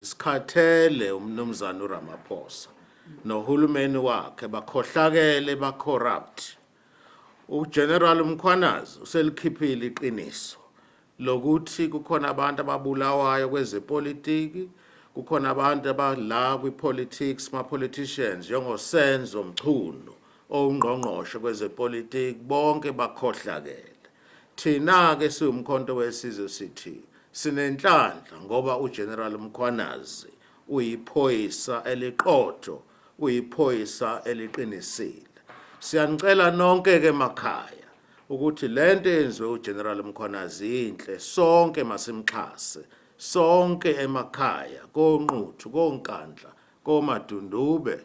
Sikhathele umnumzana uRamaphosa nohulumeni wakhe bakhohlakele bacorrupt. uGeneral Mkhwanazi uselikhiphile iqiniso lokuthi kukhona abantu ababulawayo kwezepolitiki, kukhona abantu abala kwipolitics, ma-politicians njengoSenzo Mchunu ongqongqoshe kwezepolitiki, bonke bakhohlakele. Thina-ke siwumkhonto wesizwe sithi sinenhlanhla ngoba uGeneral Mkhwanazi uyiphoyisa eliqotho, uyiphoyisa eliqinisile. Siyanicela nonke-ke emakhaya ukuthi lento eyenziwe uGeneral Mkhwanazi inhle, sonke masimxhase, sonke emakhaya, koNquthu, koNkandla, koMadundube,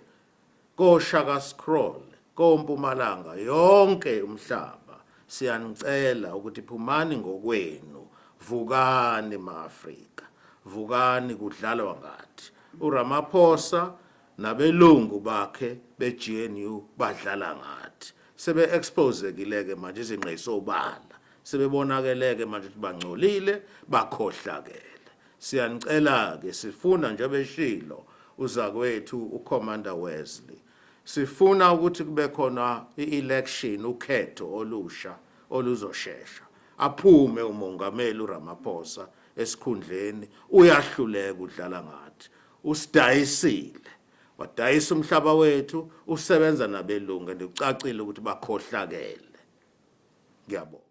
koShaka Scroll, koMpumalanga, yonke umhlaba. Siyanicela ukuthi phumani ngokwenu, vukani ma-Afrika, vukani kudlalwa ngathi. uRamaphosa nabelungu bakhe be-GNU badlala ngathi. Sebe-expose-ekile-ke manje izinqayizobala, sebebonakeleke manje ukuthi bangcolile, bakhohlakele. Siyanicela-ke, sifuna nje beshilo uzakwethu uCommander Wesley, sifuna ukuthi kube khona i-election, ukhetho olusha oluzoshesha. Aphume umongameli uRamaphosa esikhundleni, uyahluleka udlala ngathi. Usidayisile, wadayisa umhlaba wethu, usebenza nabelungu, and kucacile ukuthi bakhohlakele. Ngiyabonga.